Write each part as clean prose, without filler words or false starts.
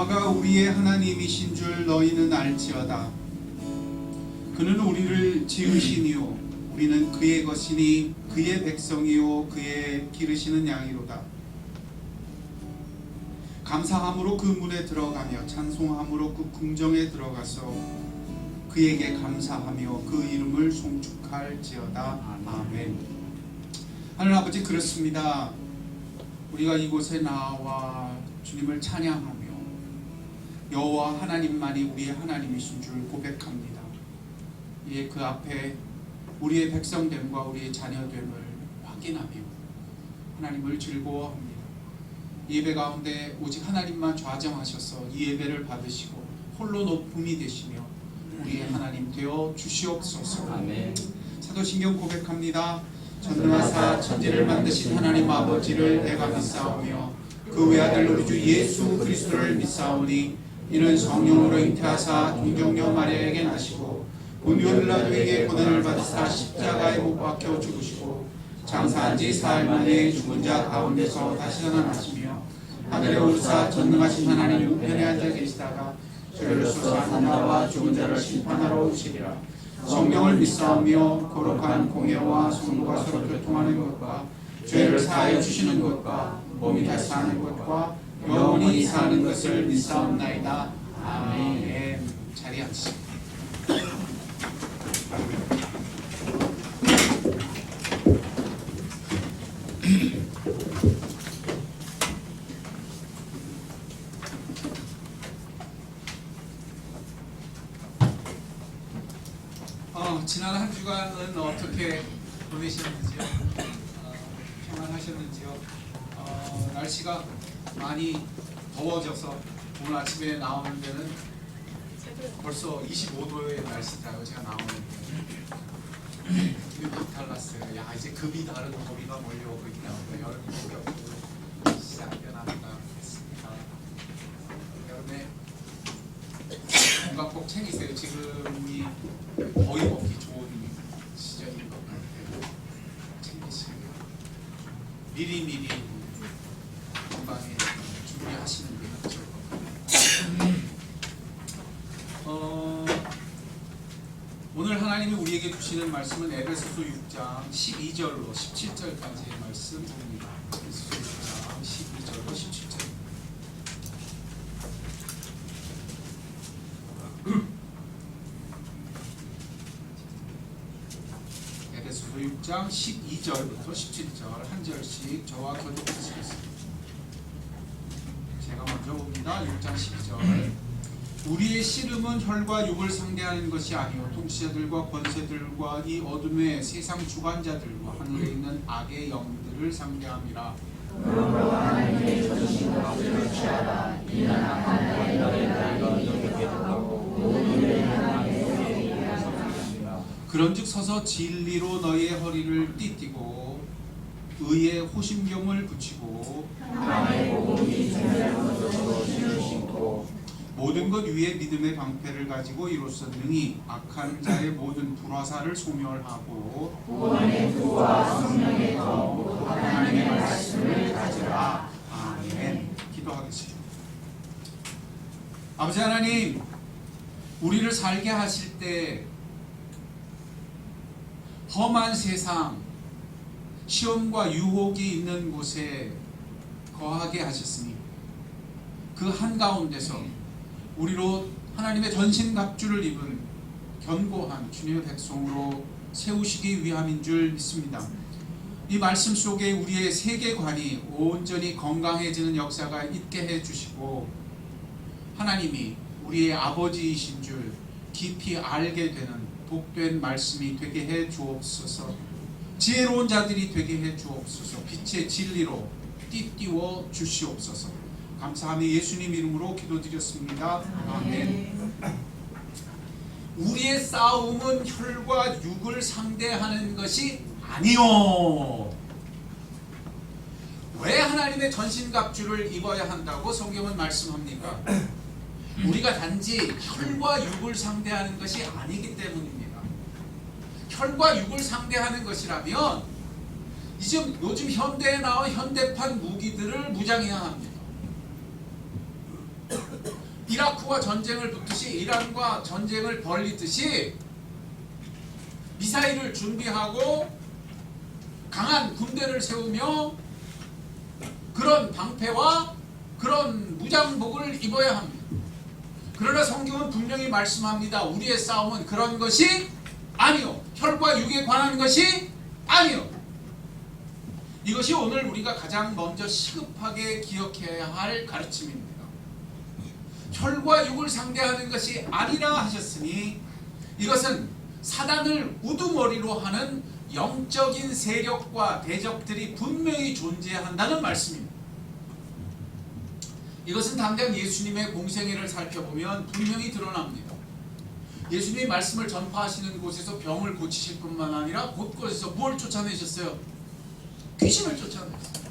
여호와가 우리의 하나님이신 줄 너희는 알지어다. 그는 우리를 지으시니요 우리는 그의 것이니 그의 백성이요 그의 기르시는 양이로다. 감사함으로 그 문에 들어가며 찬송함으로 그 궁정에 들어가서 그에게 감사하며 그 이름을 송축할지어다. 아멘. 하늘 아버지, 그렇습니다. 우리가 이곳에 나와 주님을 찬양하며 여호와 하나님만이 우리의 하나님이신 줄 고백합니다. 예, 그 앞에 우리의 백성됨과 우리의 자녀됨을 확인하며 하나님을 즐거워합니다. 예배 가운데 오직 하나님만 좌정하셔서 이 예배를 받으시고 홀로 높음이 되시며 우리의 하나님 되어 주시옵소서. 아멘. 사도신경 고백합니다. 전능하사 천지를 만드신 하나님 아버지를 내가 믿사오며 그 외아들 우리 주 예수 그리스도를 믿사오니 이는 성령으로 잉태하사 동정녀 마리아에게 나시고 본디오 빌라도에게 고난을 받으사 십자가에 못 박혀 죽으시고 장사한 지 사흘 만에 죽은 자 가운데서 다시 살아나시며 하늘에 오르사 전능하신 하나님 우편에 앉아 계시다가 죄를 쏟아하는 나와 죽은 자를 심판하러 오시리라. 성령을 믿사오며 거룩한 공예와 성도가 서로 교통하는 것과 죄를 사하여 주시는 것과 몸이 다시 사는 것과 영원히 사는 것을 믿사옵나이다. 아멘. 자리에 앉으십시오. 지난 한 주간은 어떻게 보내셨는지요? 평안하셨는지요? 날씨가 많이 더워져서 오늘 아침에 나오는 데는 벌써 25도의 날씨더라고요. 제가 나오는데 급이 달랐어요. 야, 이제 급이 다른 더위가 몰려오고 있다. 여름이 본격적으로 시작되나보다 했습니다. 여름에 건강 꼭 챙기세요. 지금이 더위 먹기 좋은 시절인 것 같아요. 챙기시고요. 미리미리 건강에 준비하시는 게 좋을 것 같아요. 오늘 하나님이 우리에게 주시는 말씀은 에베소서 6장 12절로 17절까지의 말씀입니다. 에베소서 6장 12절로 17절. 에베소서 6장 12절부터 17절 한 절씩 저와 교독하시겠습니다. 제가 먼저 봅니다. 6장 12절. 우리의 씨름은 혈과 육을 상대하는 것이 아니요 통치자들과 권세들과 이 어둠의 세상 주관자들과 하늘에 있는 악의 영들을 상대함이라. 그러므로 하나님의 전신과 앞을 취하라. 이는 악한 자의 너희가 영적에게 하고 모든 일에 하나님의 손에 일하사. 그런즉 서서 진리로 너희의 허리를 띠띠고 의의 호심경을 붙이고 평안의 복음이 생명으로 신을 신고 모든 것 위에 믿음의 방패를 가지고 이로써 능히 악한 자의 모든 불화살을 소멸하고 구원의 구와 성령의 검 하나님의 말씀을 가지라. 아멘. 기도하겠습니다. 아버지 하나님, 우리를 살게 하실 때 험한 세상, 시험과 유혹이 있는 곳에 거하게 하셨으니 그 한가운데서 우리로 하나님의 전신갑주를 입은 견고한 주님의 백성으로 세우시기 위함인 줄 믿습니다. 이 말씀 속에 우리의 세계관이 온전히 건강해지는 역사가 있게 해주시고 하나님이 우리의 아버지이신 줄 깊이 알게 되는 복된 말씀이 되게 해 주옵소서. 지혜로운 자들이 되게 해 주옵소서. 빛의 진리로 띠띠워 주시옵소서. 감사하며 예수님 이름으로 기도드렸습니다. 아멘. 우리의 싸움은 혈과 육을 상대하는 것이 아니요. 왜 하나님의 전신갑주를 입어야 한다고 성경은 말씀합니까? 우리가 단지 혈과 육을 상대하는 것이 아니기 때문입니다. 혈과 육을 상대하는 것이라면 이제 요즘 현대에 나온 현대판 무기들을 무장해야 합니다. 이라크와 전쟁을 붙듯이 이란과 전쟁을 벌리듯이 미사일을 준비하고 강한 군대를 세우며 그런 방패와 그런 무장복을 입어야 합니다. 그러나 성경은 분명히 말씀합니다. 우리의 싸움은 그런 것이 아니요, 혈과 육에 관한 것이 아니요. 이것이 오늘 우리가 가장 먼저 시급하게 기억해야 할 가르침입니다. 혈과 육을 상대하는 것이 아니라 하셨으니 이것은 사단을 우두머리로 하는 영적인 세력과 대적들이 분명히 존재한다는 말씀입니다. 이것은 당장 예수님의 공생애를 살펴보면 분명히 드러납니다. 예수님이 말씀을 전파하시는 곳에서 병을 고치실 뿐만 아니라 곳곳에서 뭘 쫓아내셨어요? 귀신을 쫓아내셨어요.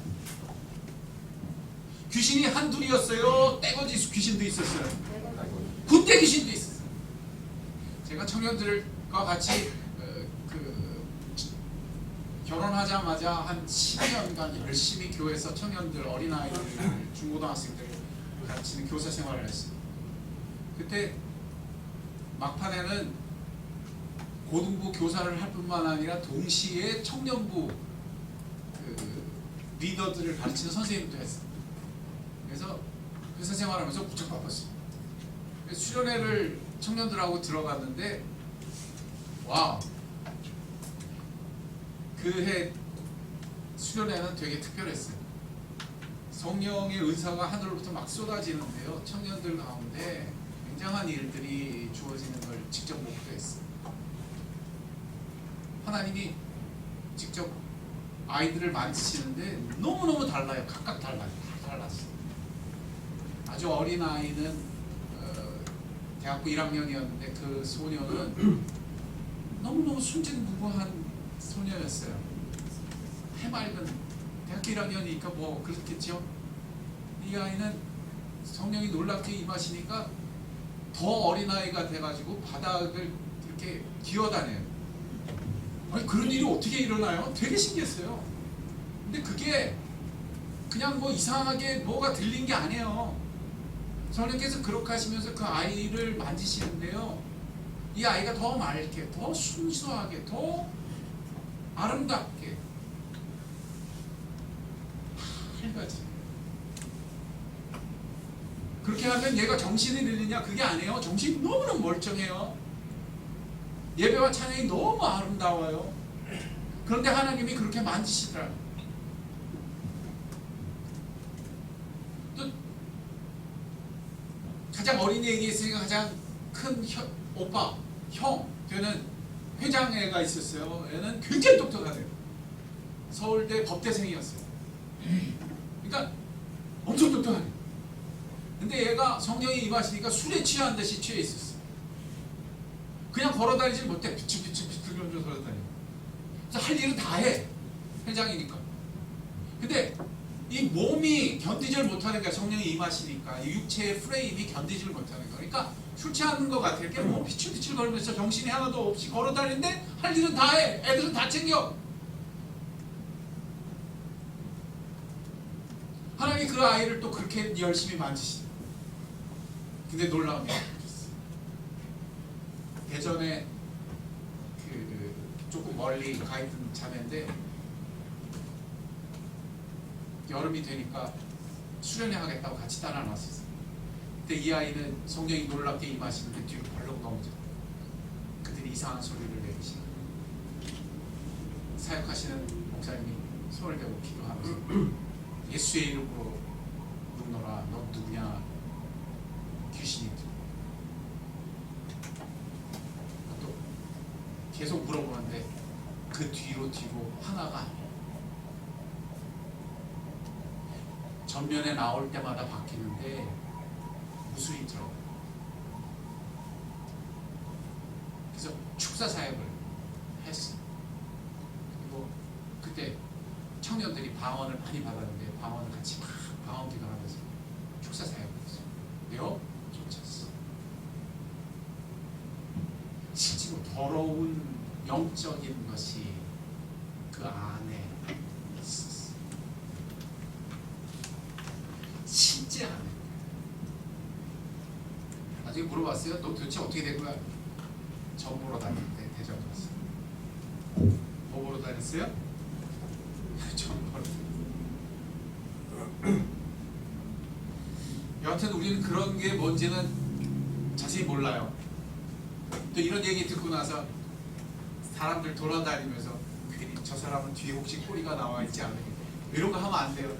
귀신이 한둘이었어요? 떼거지 귀신도 있었어요. 군대 귀신도 있었어요. 제가 청년들과 같이 결혼하자마자 한 10년간 열심히 교회에서 청년들, 어린아이들, 중고등학생들 가르치는 교사 생활을 했어요. 그때 막판에는 고등부 교사를 할 뿐만 아니라 동시에 청년부 리더들을 가르치는 선생님도 했어요. 그래서 교사 생활하면서 무척 바빴어요. 수련회를 청년들하고 들어갔는데 와, 그해 수련회는 되게 특별했어요. 성령의 은사가 하늘로부터 막 쏟아지는데요, 청년들 가운데 굉장한 일들이 주어지는 걸 직접 목도했어요. 하나님이 직접 아이들을 만지시는데 너무너무 달라요. 각각 달라요. 다 달랐어요. 아주 어린 아이는 대학교 1학년이었는데 그 소녀는 너무너무 순진무구한 소녀였어요. 해맑은 대학교 1학년이니까 뭐 그렇겠죠. 이 아이는 성령이 놀랍게 임하시니까 더 어린아이가 돼가지고 바닥을 이렇게 기어다녀요. 아니, 그런 일이 어떻게 일어나요? 되게 신기했어요. 근데 그게 그냥 뭐 이상하게 뭐가 들린 게 아니에요. 성령께서 그렇게 하시면서 그 아이를 만지시는데요, 이 아이가 더 맑게, 더 순수하게, 더 아름답게 밝아지. 그렇게 하면 얘가 정신이 들리냐? 그게 아니에요. 정신이 너무너무 멀쩡해요. 예배와 찬양이 너무 아름다워요. 그런데 하나님이 그렇게 만지시더라고요. 또 가장 어린 얘기했으니까 가장 큰 오빠, 형 되는 회장애가 있었어요. 얘는 굉장히 똑똑하대요. 서울대 법대생이었어요. 그러니까 엄청 똑똑하네. 근데 얘가 성령이 임하시니까 술에 취한 듯이 취해 있었어요. 그냥 걸어다니지 못해. 비틀비틀 그러면서 걸어다니고. 그래서 할 일은 다 해. 회장이니까. 근데 이 몸이 견디질 못하는 거야. 성령이 임하시니까. 이 육체의 프레임이 견디질 못하는 거야. 그러니까 술 취하는 것 같아. 이렇게 뭐 비틀비틀 걸으면서 정신이 하나도 없이 걸어다니는데 할 일은 다 해. 애들은 다 챙겨. 하나님이 그 아이를 또 그렇게 열심히 만지시네. 근데 놀라운 게 있어요. 대전에 조금 멀리 가 있던 자매인데 여름이 되니까 수련회 하겠다고 같이 따라 나왔었어요. 근데 이 아이는 성령이 놀랍게 임하시는데 뒤로 벌렁 넘어졌어요. 그들이 이상한 소리를 내기시고 사역하시는 목사님이 손을 대고 기도하면서 예수의 이름으로 눕노라. 너 누구냐? 귀신이 또 계속 물어보는데 그 뒤로 하나가 아니에요. 전면에 나올 때마다 바뀌는데 무술이 들어가요. 그래서 축사 사역을 했어요. 그리고 그때 청년들이 방언을 많이 받았는데 방언을 같이 막 방언 기도하면서 축사 사역을 했어요. 내어 쫓았어. 실제로 더러운 영적인 것이 그 안에 있었어. 실제 안에. 물어봤어요? 너 도대체 어떻게 된 거야? 점 보러 다닐 때 대전 갔어. 뭐 보러 다녔어요? 점 보러. 여하튼 우리는 그런 게 뭔지는 자세히 몰라요. 또 이런 얘기 듣고 나서 사람들 돌아다니면서 괜히 저 사람은 뒤에 혹시 꼬리가 나와 있지 않을까 이런 거 하면 안 돼요.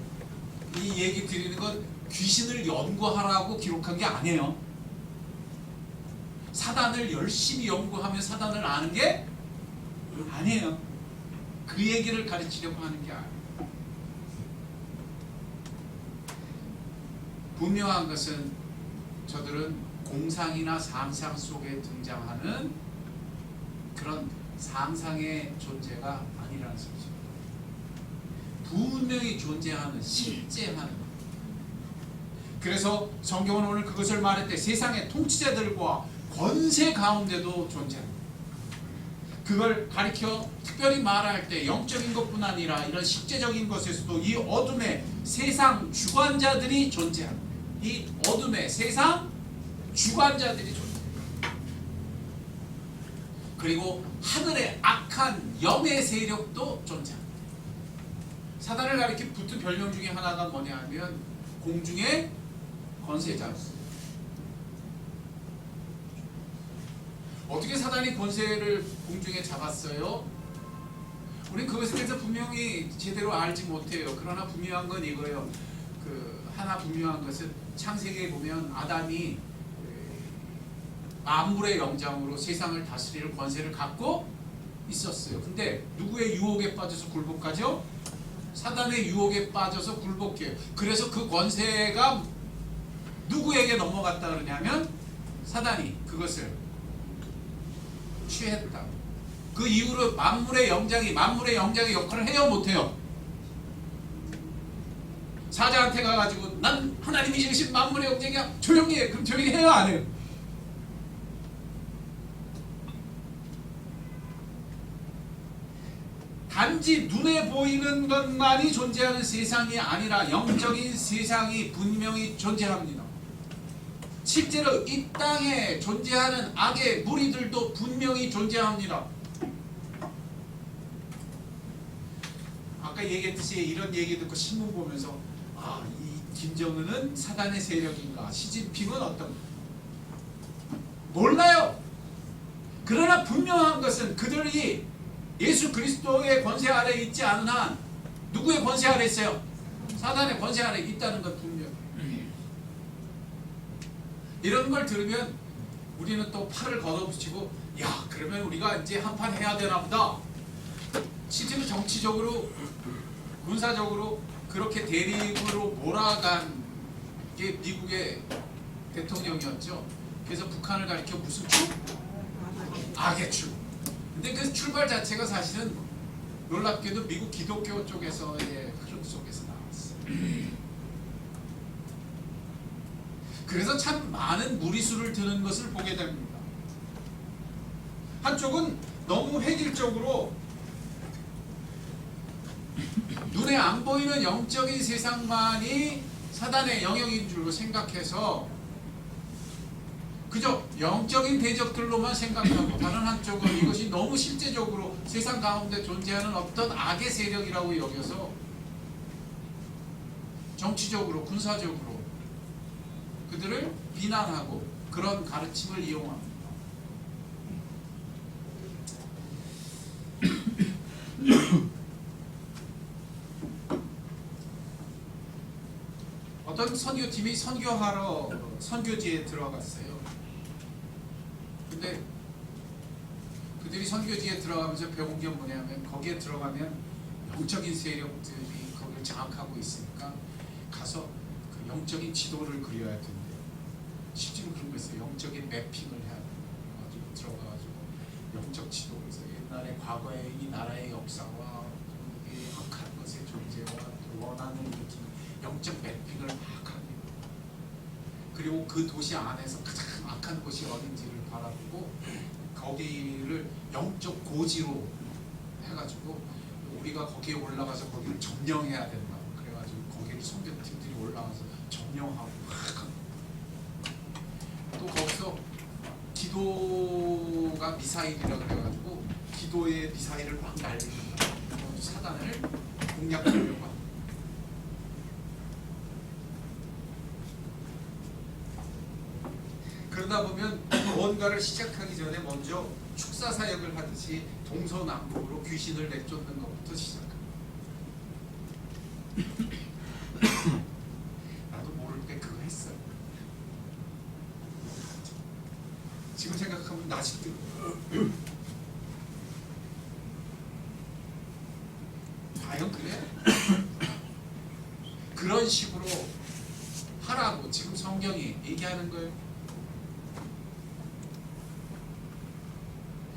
이 얘기 드리는 건 귀신을 연구하라고 기록한 게 아니에요. 사단을 열심히 연구하면 사단을 아는 게 아니에요. 그 얘기를 가르치려고 하는 게 아니에요. 분명한 것은 저들은 공상이나 상상 속에 등장하는 그런 상상의 존재가 아니라는 소리죠. 분명히 존재하는 실제하는. 그래서 성경은 오늘 그것을 말할 때 세상의 통치자들과 권세 가운데도 존재합니다. 그걸 가리켜 특별히 말할 때 영적인 것뿐 아니라 이런 실제적인 것에서도 이 어둠의 세상 주관자들이 존재합니다. 이 어둠의 세상 주관자들이 존재합니다. 그리고 하늘의 악한 영의 세력도 존재합니다. 사단을 가리켜 붙은 별명 중에 하나가 뭐냐 하면 공중의 권세자. 어떻게 사단이 권세를 공중에 잡았어요? 우린 그것에 대해서 분명히 제대로 알지 못해요. 그러나 분명한 건 이거예요. 하나 분명한 것은 창세기에 보면 아담이 만물의 영장으로 세상을 다스릴 권세를 갖고 있었어요. 근데 누구의 유혹에 빠져서 굴복하죠? 사단의 유혹에 빠져서 굴복해요. 그래서 그 권세가 누구에게 넘어갔다 그러냐면 사단이 그것을 취했다. 그 이후로 만물의 영장이 역할을 해요 못해요? 사자한테 가가지고 난 하나님이 지으신 만물의 영장이야 조용히 해. 그럼 조용히 해요 안 해요? 단지 눈에 보이는 것만이 존재하는 세상이 아니라 영적인 세상이 분명히 존재합니다. 실제로 이 땅에 존재하는 악의 무리들도 분명히 존재합니다. 아까 얘기했듯이 이런 얘기 듣고 신문 보면서 이 김정은은 사단의 세력인가? 시진핑은 어떤? 몰라요. 그러나 분명한 것은 그들이 예수 그리스도의 권세 아래 있지 않은 한 누구의 권세 아래 있어요? 사단의 권세 아래 있다는 것 분명해요. 이런 걸 들으면 우리는 또 팔을 걷어붙이고 야 그러면 우리가 이제 한판 해야 되나 보다. 실제로 정치적으로 군사적으로 그렇게 대립으로 몰아간 게 미국의 대통령이었죠. 그래서 북한을 가리켜 무슨 출? 악의 출. 근데 그 출발 자체가 사실은 놀랍게도 미국 기독교 쪽에서의 흐름 속에서 나왔어요. 그래서 참 많은 무리수를 드는 것을 보게 됩니다. 한쪽은 너무 획일적으로 눈에 안 보이는 영적인 세상만이 사단의 영역인 줄로 생각해서 그저 영적인 대적들로만 생각하고 다른 한쪽은 이것이 너무 실제적으로 세상 가운데 존재하는 어떤 악의 세력이라고 여겨서 정치적으로 군사적으로 그들을 비난하고 그런 가르침을 이용합니다. 어떤 선교팀이 선교하러 선교지에 들어갔어요. 근데 그들이 선교지에 들어가면서 배운 게 뭐냐면 거기에 들어가면 영적인 세력들이 거기를 장악하고 있으니까 가서 그 영적인 지도를 그려야 된대요. 실제로 그런 거 있어요. 영적인 매핑을 해야 돼요. 들어가가지고 영적 지도를 해서 옛날에 과거의 이 나라의 역사와 이 악한 것의 존재와 원하는 영적 매핑을 막 합니다. 그리고 그 도시 안에서 가장 악한 곳이 어딘지를 바라보고 거기를 영적 고지로 해가지고 우리가 거기에 올라가서 거기를 점령해야 된다. 그래가지고 거기를 선교팀들이 올라가서 점령하고 막 또 거기서 기도가 미사일이라고 그래가지고 기도의 미사일을 막 날리는 거예요. 사단을 공략하려고 합니다. 그러다 보면 뭔가를 시작하기 전에 먼저 축사 사역을 하듯이 동서남북으로 귀신을 내쫓는 것부터 시작합니다. 나도 모를 때 그거 했어요. 지금 생각하면 나 아직도 과연 그래? 그런 식으로 하라고 지금 성경이 얘기하는 거예요.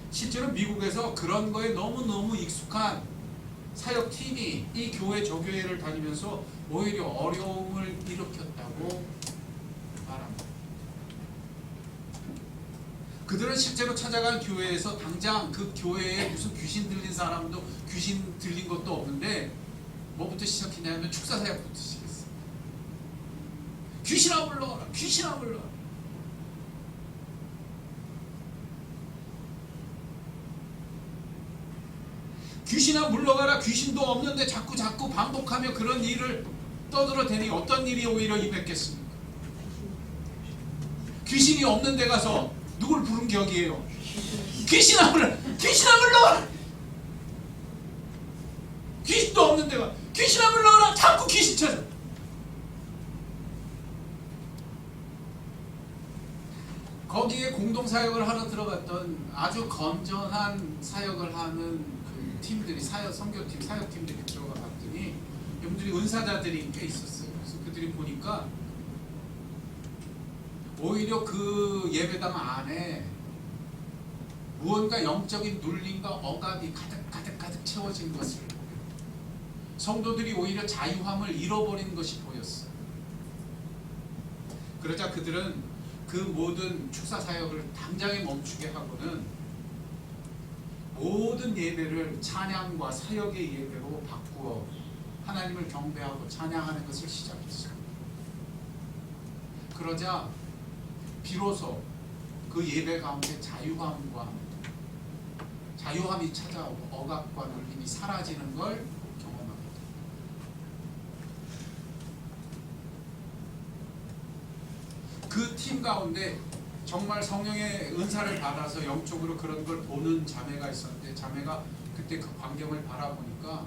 실제로 미국에서 그런 거에 너무너무 익숙한 사역팀이 이 교회 저 교회를 다니면서 오히려 어려움을 일으켰다고 말합니다. 그들은 실제로 찾아간 교회에서 당장 그 교회에 무슨 귀신 들린 사람도 귀신 들린 것도 없는데 뭐부터 시작했냐면 축사 사역부터 시작했어요. 귀신아 불러라, 귀신아 불러라. 귀신아 물러가라. 귀신도 없는데 자꾸 반복하며 그런 일을 떠들어대니 어떤 일이 오히려 임했겠습니까? 귀신이 없는 데 가서 누굴 부른 격이에요? 귀신아 물러라, 귀신아 물러가라. 귀신도 없는 데가 귀신아 물러가라. 자꾸 귀신 찾아. 거기에 공동사역을 하러 들어갔던 아주 건전한 사역을 하는 그 팀들이 선교팀, 사역팀들이 들어가 봤더니 이분들이 은사자들이 꽤 있었어요. 그래서 그들이 보니까 오히려 그 예배당 안에 무언가 영적인 눌림과 억압이 가득 채워진 것을 성도들이 오히려 자유함을 잃어버린 것이 보였어요. 그러자 그들은 그 모든 축사 사역을 당장에 멈추게 하고는 모든 예배를 찬양과 사역의 예배로 바꾸어 하나님을 경배하고 찬양하는 것을 시작했어요. 그러자 비로소 그 예배 가운데 자유함이 찾아오고 억압과 눌림이 사라지는 걸 경험합니다. 그 팀 가운데 정말 성령의 은사를 받아서 영적으로 그런 걸 보는 자매가 있었는데, 자매가 그때 그 광경을 바라보니까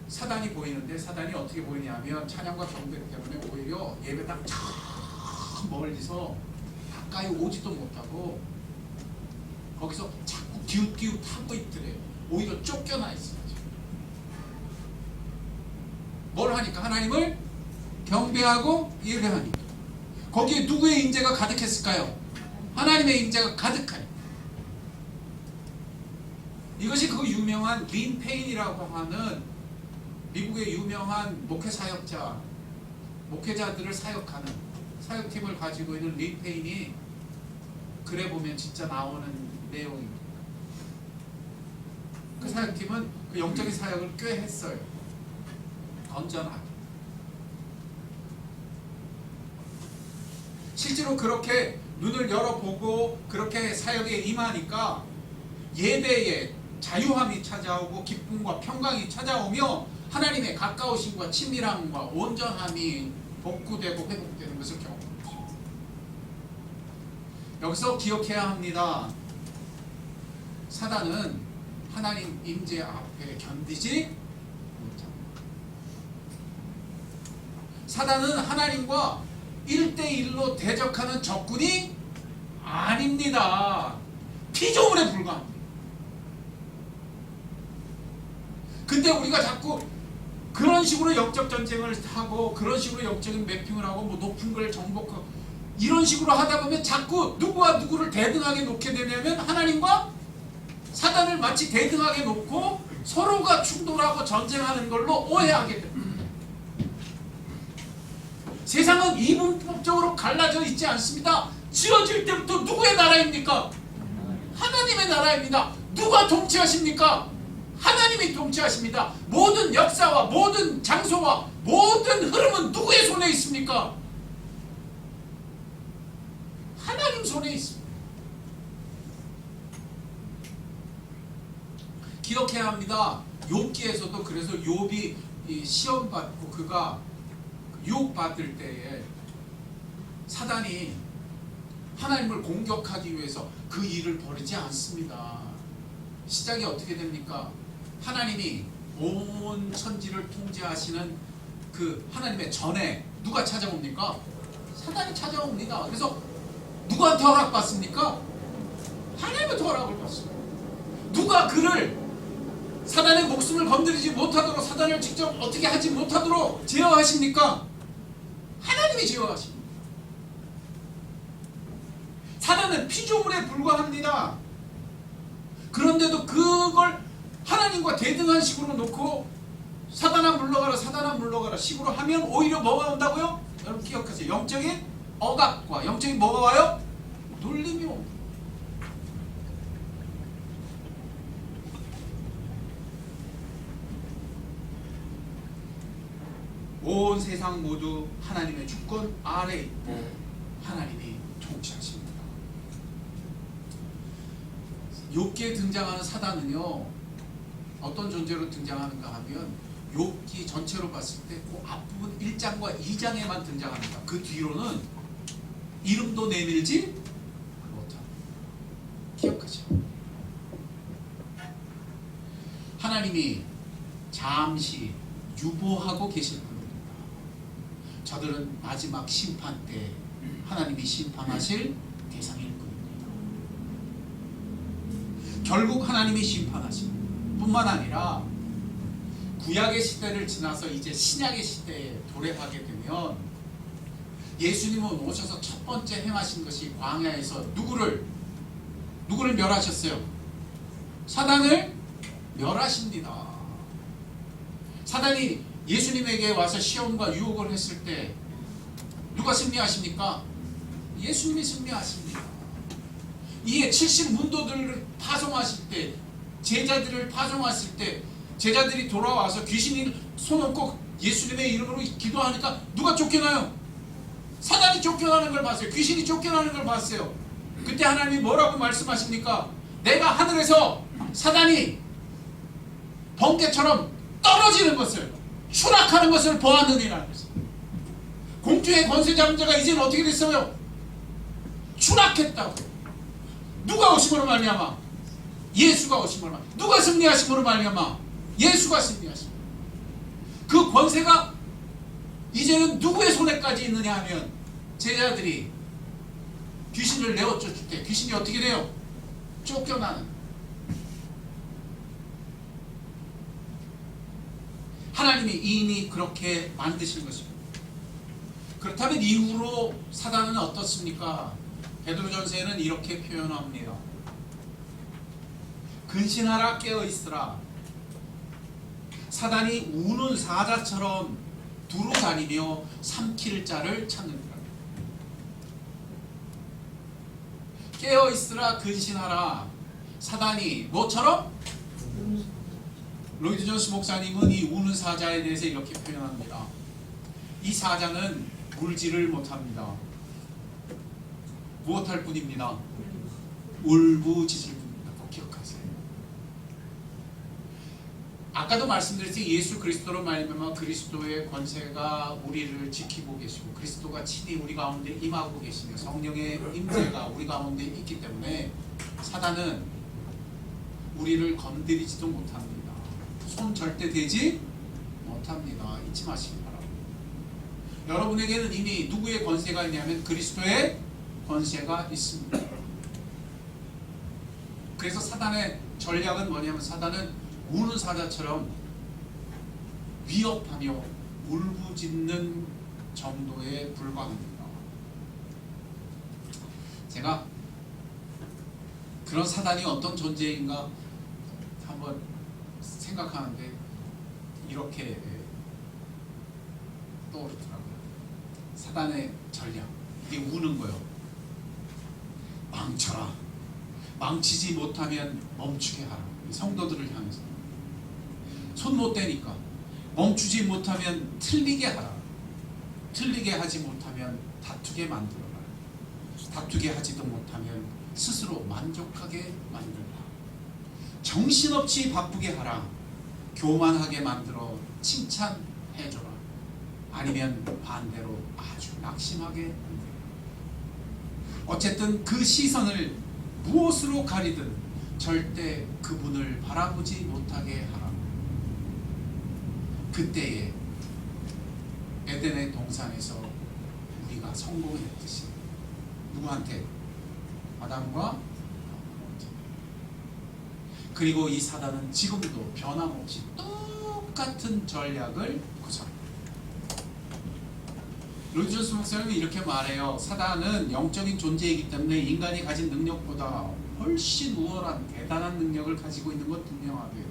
사단이 보이는데, 사단이 어떻게 보이냐면 찬양과 경배 때문에 오히려 예배당 저 멀리서 가까이 오지도 못하고 거기서 자꾸 기웃기웃하고 있더래요. 오히려 쫓겨나 있어요. 뭘 하니까? 하나님을 경배하고 예배하니까. 거기에 누구의 임재가 가득했을까요? 하나님의 임재가 가득하니. 이것이 그 유명한 린 페인이라고 하는 미국의 유명한 목회자들을 사역하는 사역팀을 가지고 있는 린 페인이 글에 보면 진짜 나오는 내용입니다. 그 사역팀은 그 영적인 사역을 꽤 했어요. 건전하게. 실제로 그렇게 눈을 열어보고 그렇게 사역에 임하니까 예배에 자유함이 찾아오고 기쁨과 평강이 찾아오며 하나님의 가까우심과 친밀함과 온전함이 복구되고 회복되는 것을 경험합니다. 여기서 기억해야 합니다. 사단은 하나님 임재 앞에 견디지 못합니다. 사단은 하나님과 1대1로 대적하는 적군이 아닙니다. 피조물에 불과합니다. 근데 우리가 자꾸 그런 식으로 영적 전쟁을 하고 그런 식으로 영적인 매핑을 하고 뭐 높은 걸 정복하고 이런 식으로 하다 보면 자꾸 누구와 누구를 대등하게 놓게 되냐면 하나님과 사단을 마치 대등하게 놓고 서로가 충돌하고 전쟁하는 걸로 오해하게 됩니다. 세상은 이분법적으로 갈라져 있지 않습니다. 지어질 때부터 누구의 나라입니까? 하나님의 나라입니다. 누가 통치하십니까? 하나님이 통치하십니다. 모든 역사와 모든 장소와 모든 흐름은 누구의 손에 있습니까? 하나님 봅니다. 욥기에서도 그래서 욥이 이 시험 받고 그가 유혹 받을 때에 사단이 하나님을 공격하기 위해서 그 일을 벌이지 않습니다. 시작이 어떻게 됩니까? 하나님이 온 천지를 통제하시는 그 하나님의 전에 누가 찾아옵니까? 사단이 찾아옵니다. 그래서 누구한테 허락받습니까? 하나님한테 허락을 받습니다. 누가 그를 사단의 목숨을 건드리지 못하도록, 사단을 직접 어떻게 하지 못하도록 제어하십니까? 하나님이 제어하십니다. 사단은 피조물에 불과합니다. 그런데도 그걸 하나님과 대등한 식으로 놓고 사단아 물러가라, 사단아 물러가라 식으로 하면 오히려 뭐가 온다고요? 여러분 기억하세요. 영적인 억압과 영적인 뭐가 와요? 놀림이 옵니다. 온 세상 모두 하나님의 주권 아래에 있고 하나님이 통치하십니다. 욥기에 등장하는 사단은요, 어떤 존재로 등장하는가 하면 욥기 전체로 봤을 때 그 앞부분 1장과 2장에만 등장합니다. 그 뒤로는 이름도 내밀지 못합니다. 기억하죠? 하나님이 잠시 유보하고 계실 분입니다. 저들은 마지막 심판 때 하나님이 심판하실 대상일 뿐입니다. 결국 하나님이 심판하실 뿐만 아니라 구약의 시대를 지나서 이제 신약의 시대에 도래하게 되면 예수님은 오셔서 첫 번째 행하신 것이 광야에서 누구를 멸하셨어요? 사단을 멸하십니다. 사단이 예수님에게 와서 시험과 유혹을 했을 때 누가 승리하십니까? 예수님이 승리하십니다. 이에 70문도들을 파송하실 때, 제자들을 파송하실 때 제자들이 돌아와서 귀신이 손 얹고 예수님의 이름으로 기도하니까 누가 쫓겨나요? 사단이 쫓겨나는 걸 봤어요. 귀신이 쫓겨나는 걸 봤어요. 그때 하나님이 뭐라고 말씀하십니까? 내가 하늘에서 사단이 번개처럼 떨어지는 것을, 추락하는 것을 보았느니라는 것을. 공중의 권세 잡은 자가 이제는 어떻게 됐어요? 추락했다고. 누가 오심으로 말미암아? 예수가 오심으로 말미암아. 누가 승리하심으로 말미암아? 예수가 승리하십니다. 그 권세가 이제는 누구의 손에까지 있느냐 하면 제자들이 귀신을 내어쫓을 때 귀신이 어떻게 돼요? 쫓겨나는. 하나님이 이미 그렇게 만드신 것입니다. 그렇다면 이후로 사단은 어떻습니까? 베드로전서에는 이렇게 표현합니다. 근신하라, 깨어있으라. 사단이 우는 사자처럼 두루 다니며 삼킬 자를 찾느니라. 깨어있으라, 근신하라. 사단이 뭐처럼? 로이드 존스 목사님은 이 우는 사자에 대해서 이렇게 표현합니다. 이 사자는 물지를 못합니다. 무엇할 뿐입니다. 울부짖을 뿐입니다. 꼭 기억하세요. 아까도 말씀드렸듯이 예수 그리스도로 말미암아 그리스도의 권세가 우리를 지키고 계시고 그리스도가 친히 우리 가운데 임하고 계시며 성령의 임재가 우리 가운데 있기 때문에 사단은 우리를 건드리지도 못합니다. 손 절대 대지 못합니다. 잊지 마시기 바랍니다. 여러분에게는 이미 누구의 권세가 있냐면 그리스도의 권세가 있습니다. 그래서 사단의 전략은 뭐냐면 사단은 우는 사자처럼 위협하며 울부짖는 정도에 불과합니다. 제가 그런 사단이 어떤 존재인가 한번 생각하는데 이렇게 떠오르더라고요. 사단의 전략, 이게 우는 거요. 망쳐라. 망치지 못하면 멈추게 하라. 성도들을 향해서. 손 못 대니까 멈추지 못하면 틀리게 하라. 틀리게 하지 못하면 다투게 만들어라. 다투게 하지도 못하면 스스로 만족하게 만들라. 정신없이 바쁘게 하라. 교만하게 만들어 칭찬해줘라. 아니면 반대로 아주 낙심하게 만들어. 어쨌든 그 시선을 무엇으로 가리든 절대 그분을 바라보지 못하게 하라. 그때에 에덴의 동산에서 우리가 성공했듯이 누구한테? 아담과. 그리고 이 사단은 지금도 변함없이 똑같은 전략을 구사합니다. 로이드 존스 목사님은 이렇게 말해요. 사단은 영적인 존재이기 때문에 인간이 가진 능력보다 훨씬 우월한 대단한 능력을 가지고 있는 것 분명하대요.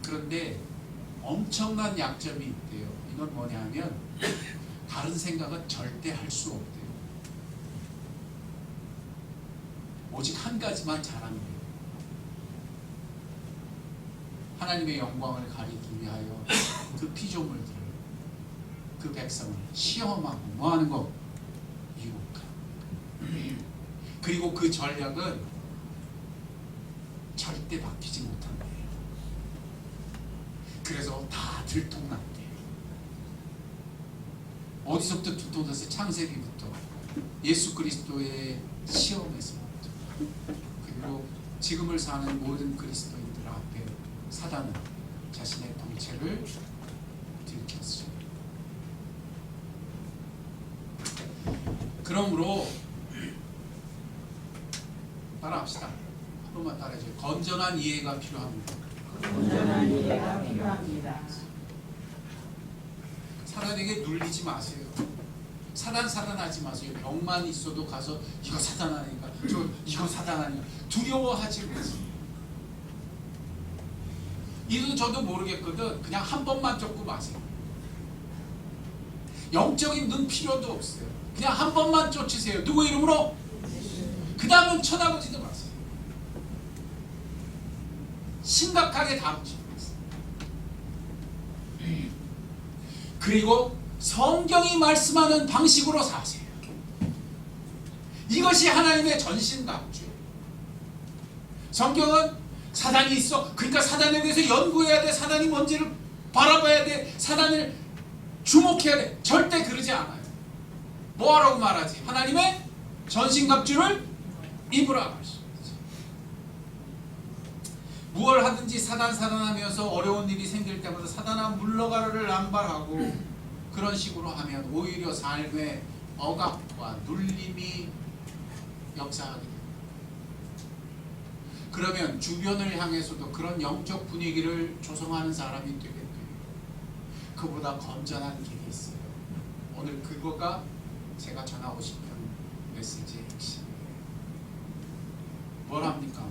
그런데 엄청난 약점이 있대요. 이건 뭐냐면 다른 생각은 절대 할 수 없대요. 오직 한 가지만 잘합니다. 하나님의 영광을 가리기 위하여 그 피조물들을, 그 백성을 시험하고 뭐하는 거? 유혹하고. 그리고 그 전략은 절대 바뀌지 못한대요. 그래서 다 들통났대요. 어디서부터 들통났어요? 창세기부터 예수 그리스도의 시험에서부터. 그리고 지금을 사는 모든 그리스도인들 앞에 사단은 자신의 정체를 들켰어요. 그러므로 따라합시다. 한 번만 따라해줘요. 건전한 이해가 필요합니다. 건전한 이해가 필요합니다. 사단에게 눌리지 마세요. 사단하지 마세요. 병만 있어도 가서 이거 사단 아니까, 이거 사단 아니까 두려워하지 마세요. 이도 저도 모르겠거든. 그냥 한 번만 쫓고 마세요. 영적인 눈 필요도 없어요. 그냥 한 번만 쫓으세요. 누구 이름으로? 그 다음은 쳐다보지도 마세요. 심각하게 다루지 마세요. 그리고 성경이 말씀하는 방식으로 사세요. 이것이 하나님의 전신갑주예요. 성경은 사단이 있어. 그러니까 사단에 대해서 연구해야 돼. 사단이 뭔지를 바라봐야 돼. 사단을 주목해야 돼. 절대 그러지 않아요. 뭐하라고 말하지? 하나님의 전신갑주를 입으라 말씀이죠. 무엇을 하든지 사단하면서 어려운 일이 생길 때마다 사단아 물러가라를 남발하고 그런 식으로 하면 오히려 삶의 억압과 눌림이 역사하게 됩니다. 그러면 주변을 향해서도 그런 영적 분위기를 조성하는 사람이 되게 돼요. 그보다 건전한 길이 있어요. 오늘 그거가 제가 전하고 싶은 메시지의 핵심이에요. 뭘 합니까?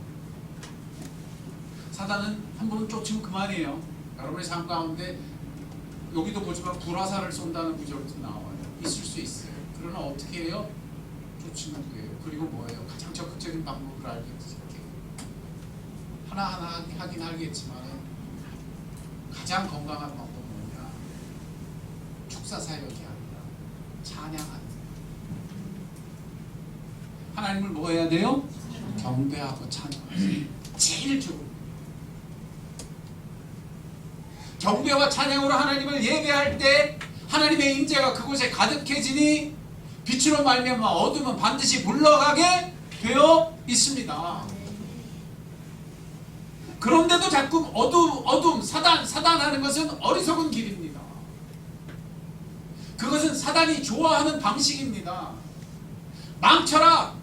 사단은 한 번 쫓으면 그만이에요. 여러분의 삶 가운데 여기도 보지만 불화살을 쏜다는 구절도 나와요. 있을 수 있어요. 그러나 어떻게 해요? 쫓으면 돼요. 그리고 뭐예요? 가장 적극적인 방법을 알겠어요. 하나하나 하긴 하겠지만 가장 건강한 방법은 뭐냐? 축사사역이 아니라 찬양하는 거예요. 하나님을 뭐 해야 돼요? 경배하고 찬양하세요. 제일 좋은 경배와 찬양으로 하나님을 예배할 때 하나님의 임재가 그곳에 가득해지니 빛으로 말미암아 어둠은 반드시 물러가게 되어 있습니다. 그런데도 자꾸 어둠, 사단하는 것은 어리석은 길입니다. 그것은 사단이 좋아하는 방식입니다. 망쳐라,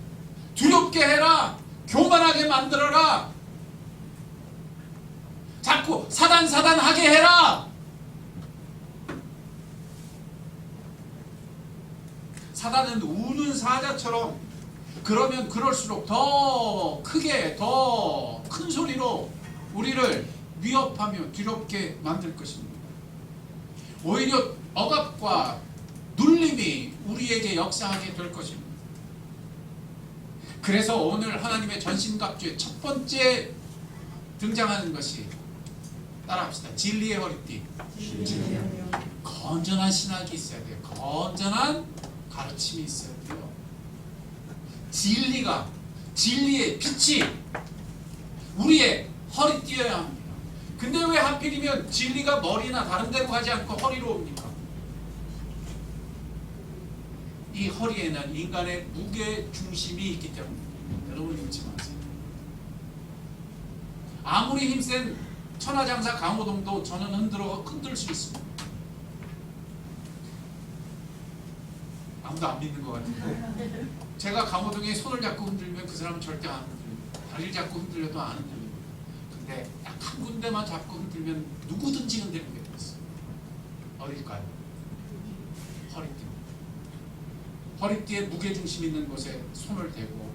두렵게 해라, 교만하게 만들어라, 자꾸 사단하게 해라. 사단은 우는 사자처럼 그러면 그럴수록 더 크게 더 큰 소리로 우리를 위협하며 두렵게 만들 것입니다. 오히려 억압과 눌림이 우리에게 역사하게 될 것입니다. 그래서 오늘 하나님의 전신갑주의 첫 번째 등장하는 것이 따라합시다. 진리의 허리띠. 건전한 신학이 있어야 돼요. 건전한 가르침이 있어야 돼요. 진리의 빛이 우리의 허리띠여야 합니다. 근데 왜 하필이면 진리가 머리나 다른 데로 가지 않고 허리로 옵니까? 이 허리에는 인간의 무게 중심이 있기 때문입니다. 여러분 잊지 마세요. 아무리 힘센 천하장사 강호동도 저는 흔들 수 있습니다. 아무도 안 믿는 것 같은데 제가 강호동의 손을 잡고 흔들면 그 사람은 절대 안 흔들립니다. 다리를 잡고 흔들려도 안 흔들립니다. 근데 딱 한 군데만 잡고 흔들면 누구든지 흔들리게 돼 있어요. 어딜까요? 허리띠. 허리띠에 무게중심 있는 곳에 손을 대고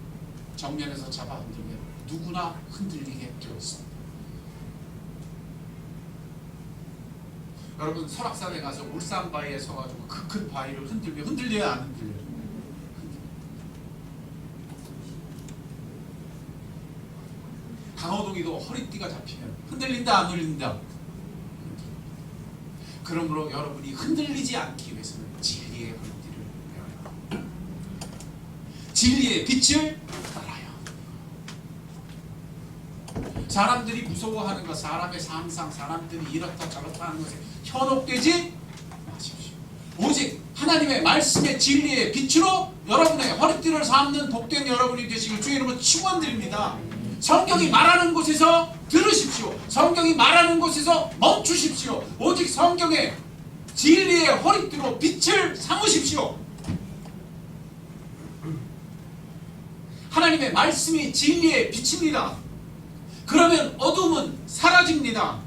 정면에서 잡아 흔들면 누구나 흔들리게 되어 있습니다. 여러분 설악산에 가서 울산 바위에 서가지고 그 큰 바위를 흔들면 흔들려야 안 흔들려요? 강호동이도 허리띠가 잡히면 흔들린다 안 흔들린다? 그러므로 여러분이 흔들리지 않기 위해서는 진리의 허리띠를 배워야 진리의 빛을 따라요. 사람들이 무서워하는 것, 사람의 상상, 사람들이 이렇다 저렇다 하는 것에 현혹되지 마십시오. 오직 하나님의 말씀의 진리의 빛으로 여러분의 허리띠를 삼는 복된 여러분이 되시길 주의 이름으로 축원드립니다. 성경이 말하는 곳에서 들으십시오. 성경이 말하는 곳에서 멈추십시오. 오직 성경의 진리의 허리띠로 빛을 삼으십시오. 하나님의 말씀이 진리의 빛입니다. 그러면 어둠은 사라집니다.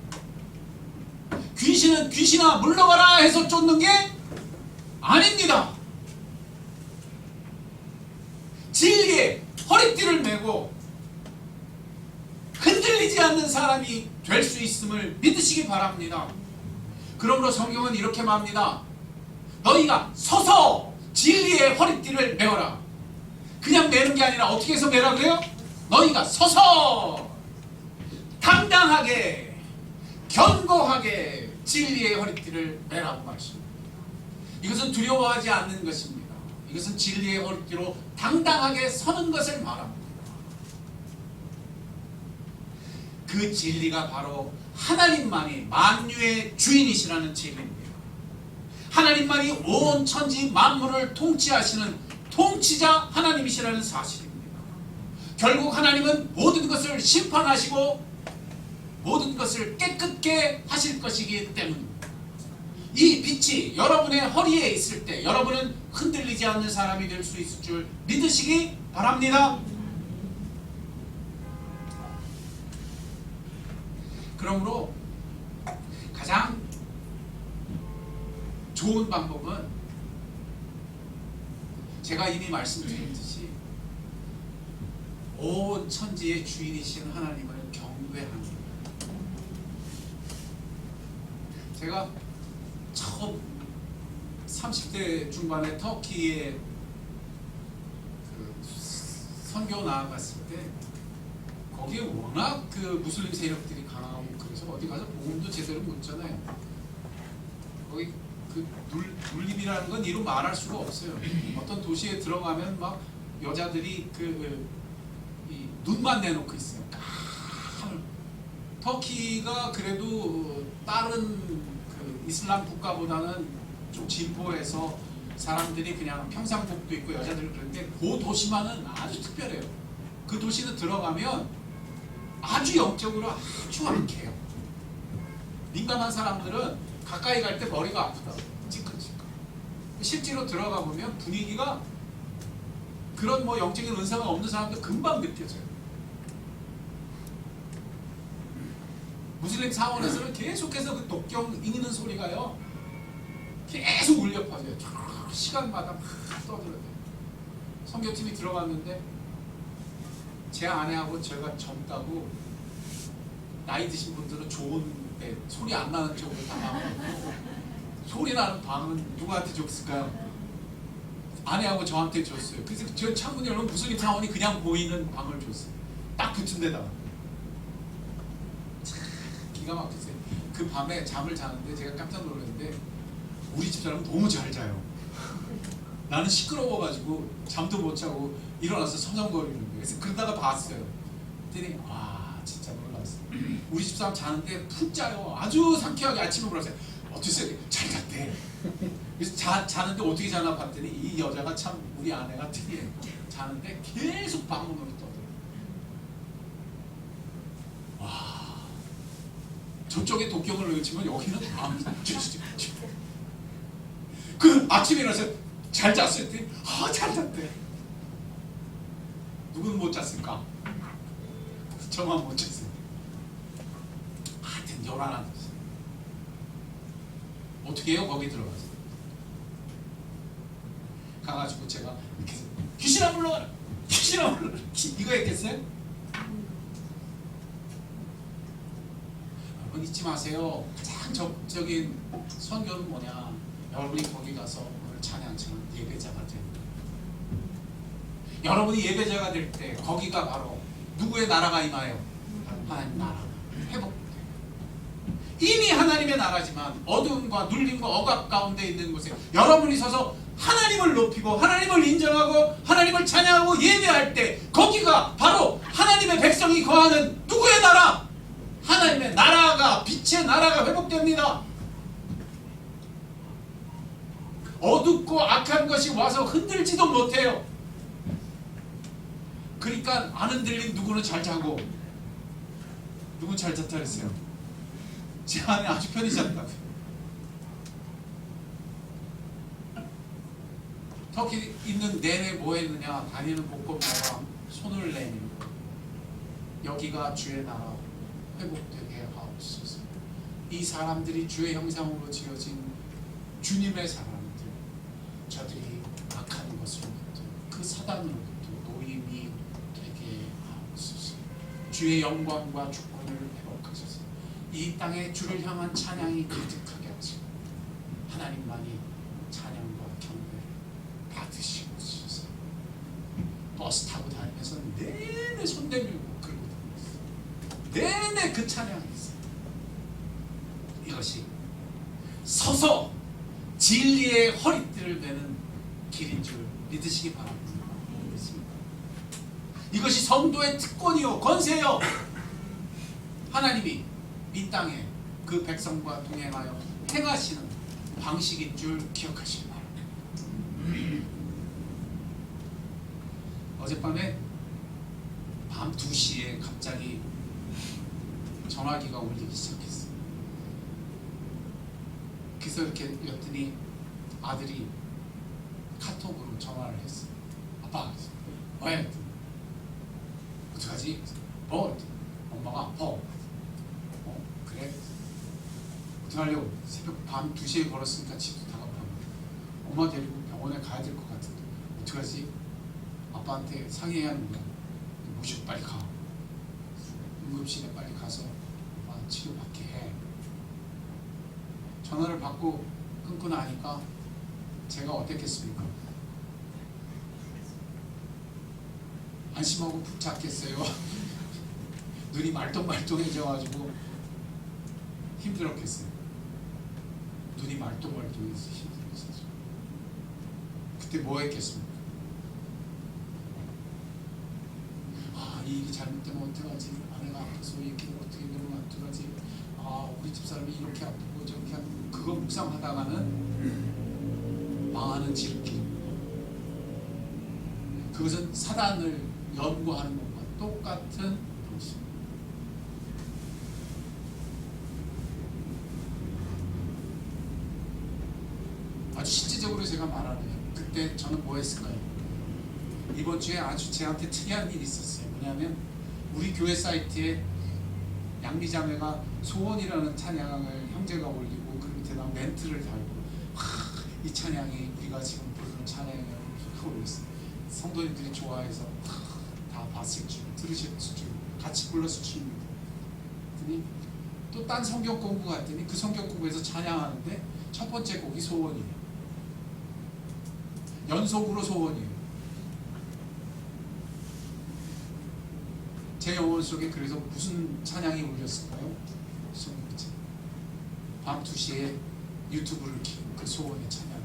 귀신은 귀신아 물러가라 해서 쫓는 게 아닙니다. 진리의 허리띠를 메고 흔들리지 않는 사람이 될 수 있음을 믿으시기 바랍니다. 그러므로 성경은 이렇게 말합니다. 너희가 서서 진리의 허리띠를 메어라. 그냥 메는 게 아니라 어떻게 해서 메라 그래요? 너희가 서서 당당하게 견고하게 진리의 허리띠를 메라고 말씀합니다. 이것은 두려워하지 않는 것입니다. 이것은 진리의 허리띠로 당당하게 서는 것을 말합니다. 그 진리가 바로 하나님만이 만유의 주인이시라는 진리입니다. 하나님만이 온 천지 만물을 통치하시는 통치자 하나님이시라는 사실입니다. 결국 하나님은 모든 것을 심판하시고 모든 것을 깨끗게 하실 것이기 때문입니다. 이 빛이 여러분의 허리에 있을 때 여러분은 흔들리지 않는 사람이 될 수 있을 줄 믿으시기 바랍니다. 그러므로 가장 좋은 방법은 제가 이미 말씀드렸듯이 온 천지의 주인이신 하나님을 경배하는 거예요. 제가 처음 30대 중반에 터키에 선교 나아갔을 때 거기에 워낙 그 무슬림 세력들이 강하고 그래서 어디 가서 복음도 제대로 못 전해요. 거기 그 눌림이라는 건 이루 말할 수가 없어요. 어떤 도시에 들어가면 막 여자들이 이 눈만 내놓고 있어요. 터키가 그래도 다른 그 이슬람 국가보다는 좀 진보해서 사람들이 그냥 평상복도 있고 여자들 그런데 그 도시만은 아주 특별해요. 그 도시는 들어가면 아주 영적으로 아주 악해요. 민감한 사람들은 가까이 갈 때 머리가 아프다. 찌끈찌끈. 실제로 들어가 보면 분위기가 그런 뭐 영적인 은사가 없는 사람도 금방 느껴져요. 무슬림 사원에서는 계속해서 그 독경 읽는 소리가요 계속 울려 퍼져요. 시간마다 막 떠들어요. 선교팀이 들어갔는데 제 아내하고 제가 젊다고 나이 드신 분들은 좋은데 소리 안 나는 쪽으로 다 막아놓고 소리 나는 방은 누구한테 줬을까요? 아내하고 저한테 줬어요. 그래서 저 창문 열면 무슬림 사원이 그냥 보이는 방을 줬어요. 딱 붙은 데다가. 기가 막히세요. 그 밤에 잠을 자는데 제가 깜짝 놀랐는데 우리 집사람은 너무 잘 자요. 나는 시끄러워가지고 잠도 못 자고 일어나서 서성거리는 거예요. 그래서 그러다가 봤어요. 그랬더니 진짜 놀랐어. 우리 집사람 자는데 푹 자요. 아주 상쾌하게 아침에 물었어요. 어땠어요? 잘 잤대. 그래서 자는데 어떻게 자나 봤더니 이 여자가 참 우리 아내가 특이해. 자는데 계속 방문으로 떠들어. 와, 저쪽에 독경을 외치면 여기는 그 아침에 일어나서 잘 잤어요. 했더니 잘 잤대. 누구는 못 잤을까? 저만 못 잤어요. 하여튼 요란한 거지. 어떻게 해요? 거기 들어가서 가가지고 제가 이렇게 귀신아 불러라, 귀신아 불러라, 이거 했겠어요? 여러분 잊지 마세요. 가장 적극적인 선교는 뭐냐? 여러분이 거기 가서 오늘 찬양처럼 예배자가 되는 거예요. 여러분이 예배자가 될 때 거기가 바로 누구의 나라가 임하여? 하나님 나라가 회복돼요. 이미 하나님의 나라지만 어두움과 눌림과 억압 가운데 있는 곳에 여러분이 서서 하나님을 높이고 하나님을 인정하고 하나님을 찬양하고 예배할 때 거기가 바로 하나님의 백성이 거하는 누구의 나라? 하나님의 나라가, 빛의 나라가 회복됩니다. 어둡고 악한 것이 와서 흔들지도 못해요. 그러니까 안 흔들린 누구는 잘 자고 누구는 잘 잤다 그랬어요. 제 안에 아주 편히 잤다. 터키 있는 내내 뭐 했느냐? 다니는 복권마다 손을 내밀고 여기가 주의 나라 회복되게 하옵소서. 이 사람들이 주의 형상으로 지어진 주님의 사람들, 저들이 악한 것으로부터 그 사단으로부터 노임이 되게 하옵소서. 주의 영광과 주권을 회복하소서. 이 땅에 주를 향한 찬양이 가득하게 하시고 하나님만이 찬양과 경배를 받으시옵소서. 버스 타고 다니면서 내내 손 내밀고 그러고 다녔어요. 내내 그 찬양이 있어요. 이것이 서서 진리의 허리띠를 매는 길인 줄 믿으시기 바랍니다. 이것이 성도의 특권이요 권세요. 하나님이 이 땅에 그 백성과 동행하여 행하시는 방식인 줄 기억하시기 바랍니다. 어젯밤에 밤 2시에 갑자기 전화기가 울리기 시작했어요. 그래서 이렇게 였더니 아들이 카톡으로 전화를 했어요. 아빠, 왜? 어떡하지? 엄마가 아파. 그래? 어떡하려고? 새벽 밤 2시에 걸었으니까 집도 다 가고 엄마 데리고 병원에 가야 될 것 같은데 어떡하지? 아빠한테 상의해야 하는 거야. 모시고 빨리 가. 응급실에 빨리 가서 아빠 치료받게 해. 전화를 받고 끊고 나니까 제가 어땠겠습니까? 안심하고 푹 잤겠어요. 눈이 말똥말똥해져가지고 힘들었겠어요. 눈이 말똥말똥해서 힘들었어요. 그때 뭐 했겠습니까? 이 일이 잘못되면 어떡하지? 아내가 아파서 이렇게 어떻게 되면 어떡하지? 우리 집사람이 이렇게 아프고 저렇게 아프고 그거 묵상하다가는 망하는 지름길입니다. 그것은 사단을 연구하는 것과 똑같은 방식입니다. 아주 실질적으로 제가 말하네요. 그때 저는 뭐 했을까요? 이번 주에 아주 제한테 특이한 일이 있었어요. 뭐냐면 우리 교회 사이트에 양미자매가 소원이라는 찬양을 형제가 올리고 그 밑에다 멘트를 달고 이 찬양이 우리가 지금 부르는 찬양이라고 올렸어요. 성도님들이 좋아해서 다 봤을 줄, 들으실 줄, 같이 불렀을 줄입니다. 그랬더니 또 딴 성경 공부 갔더니 그 성경 공부에서 찬양하는데 첫 번째 곡이 소원이에요. 연속으로 소원이에요. 제 영혼 속에 그래서 무슨 찬양이 울렸을까요? 밤 2시에 유튜브를 켜고 그 소원의 찬양을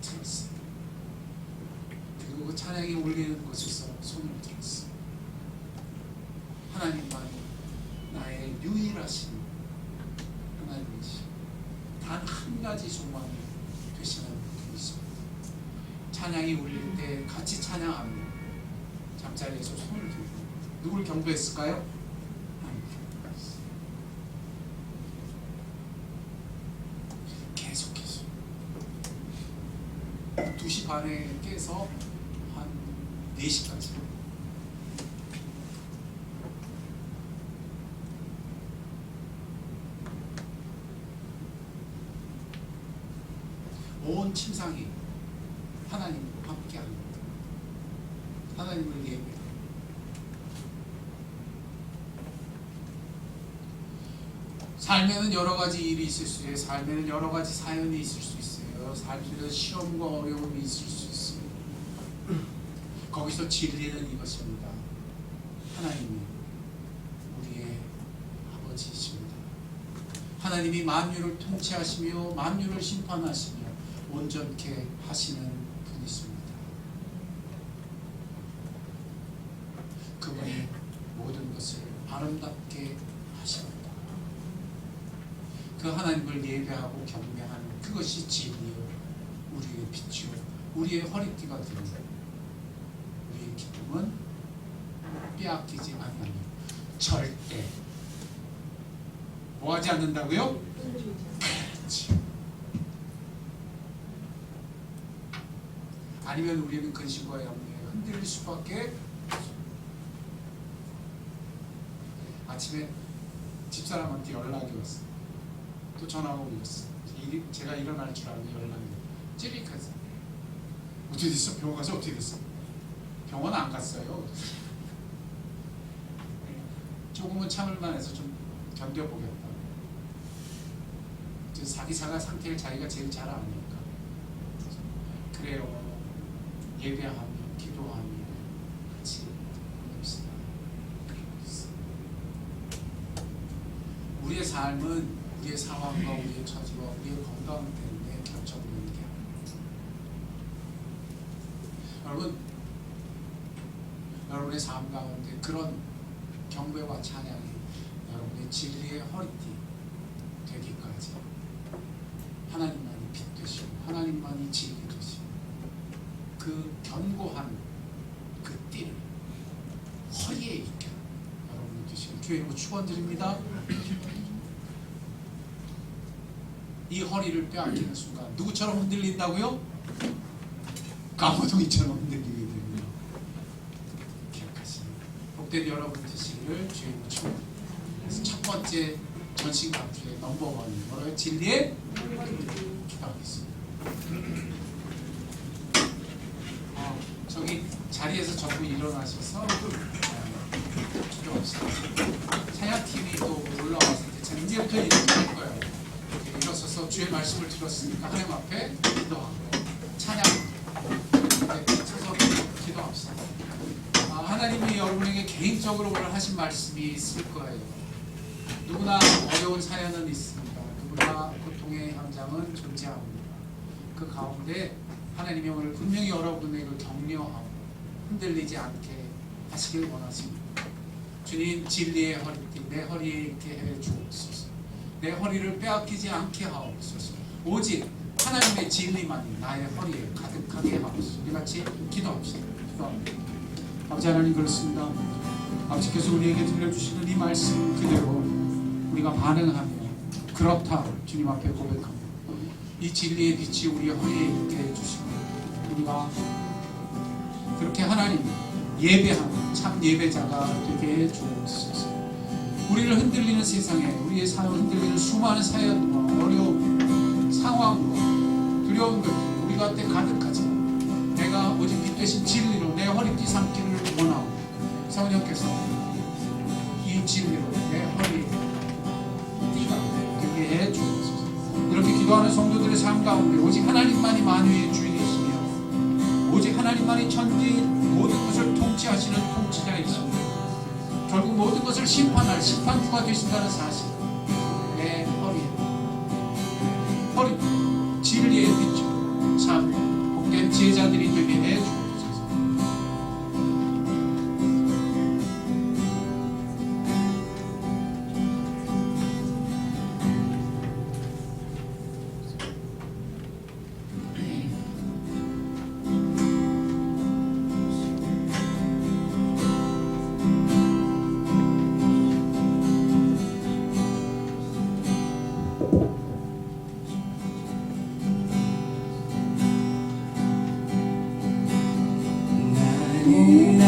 들었어요. 그리고 그 찬양이 울리는 곳에서 손을 들었어요. 하나님 가지 소망이 되시는 분이 있습니다. 찬양이 울릴 때 같이 찬양합니다. 잠자리에서 손을 들고 누구를 경배했을까요? 계속해서 2시 반에 깨서 한 4시까지 온 침상이 하나님과 함께합니다. 하나님을 예배합니다. 삶에는 여러 가지 일이 있을 수 있어요. 삶에는 여러 가지 사연이 있을 수 있어요. 삶에는 시험과 어려움이 있을 수 있어요. 거기서 진리는 이것입니다. 하나님이 우리의 아버지이십니다. 하나님이 만유를 통치하시며 만유를 심판하시며 온전케 하시는 분이십니다. 그분이 모든 것을 아름답게 하십니다. 그 하나님을 예배하고 경배하는 그것이 진리요, 우리의 빛이요, 우리의 허리띠가 되는 우리의 기쁨은 빼앗기지 아니하며 절대 뭐하지 않는다고요? 그렇지. 아니면 우리는 근심과 염려에 흔들릴 수밖에 없어요. 아침에 집사람한테 연락이 왔어요. 또 전화가 오겠어. 제가 일어날 줄 알고 연락이 찌릿해서 어떻게 됐어? 병원 가서 어떻게 됐어? 병원 안 갔어요. 조금은 참을만 해서 좀 견뎌보겠다. 자기 상태를 자기가 제일 잘 아니까. 그래요. 예배하며 기도하며 같이 합시다. 우리의 삶은 우리의 상황과 우리의 처지와 우리의 건강 때문에 결정되는 게 아닙니다. 여러분의 삶 가운데 그런 경배와 찬양이 여러분의 진리의 허리띠 되기까지 하나님만이 빛 되시고 하나님만이 진리 되시고 그 견고한 그 띠를 허리에 있게 여러분이 되시길 주의 이름으로 축원드립니다. 이 허리를 빼앗기는 순간 누구처럼 흔들린다고요? 가호동이처럼 흔들리게 됩니다. 기억하시면 복된 여러분 되시기를 주의 이름으로 축원드립니다. 그래서 첫 번째 전신갑주의 넘버원이 뭐라고요? 진리의 기도하겠습니다. 저기 자리에서 전부 일어나셔서 기도합시다. 찬양팀이 또 올라왔을 때 제가 이제부터 일어날 거예요. 일어서서 주의 말씀을 들었으니까 하나님 앞에 기도하고 찬양 쳐서 기도합시다. 하나님이 여러분에게 개인적으로 오늘 하신 말씀이 있을 거예요. 누구나 어려운 사연은 있습니다. 누구나 고통의 현장은 존재합니다. 그 가운데 하나님이 오늘 분명히 여러분에게 격려하고 흔들리지 않게 하시길 원하십니다. 주님, 진리의 허리띠 내 허리에 있게 해 주옵소서. 내 허리를 빼앗기지 않게 하옵소서. 오직 하나님의 진리만이 나의 허리에 가득하게 하옵소서. 우리 같이 기도합시다. 기도합니다. 아버지 하나님, 그렇습니다. 아버지께서 우리에게 들려주시는 이 말씀 그대로 우리가 반응하며 그렇다 주님 앞에 고백합니다. 이 진리의 빛이 우리 허리에 있게 해주시고 우리가 그렇게 하나님 예배하는 참 예배자가 되게 해주옵소서. 우리를 흔들리는 세상에 우리의 삶을 흔들리는 수많은 사연과 어려움, 상황과 두려운 것들 우리 곁에 가득하지만 내가 오직 빛 되신 진리로 내 허리띠 삼기를 원하고 성령께서 이 진리로 내 허리에 띠가 되게 해주옵소서. 이렇게 기도하는 성도들의 삶 가운데 오직 하나님만이 만유의 주인이시며 오직 하나님만이 천지 모든 것을 통치하시는 통치자이시며 결국 모든 것을 심판할 심판주가 되신다는 사실, 내 허리 진리의 빛으로 참 복된 제자들이 되게 해주옵소서. 하나님을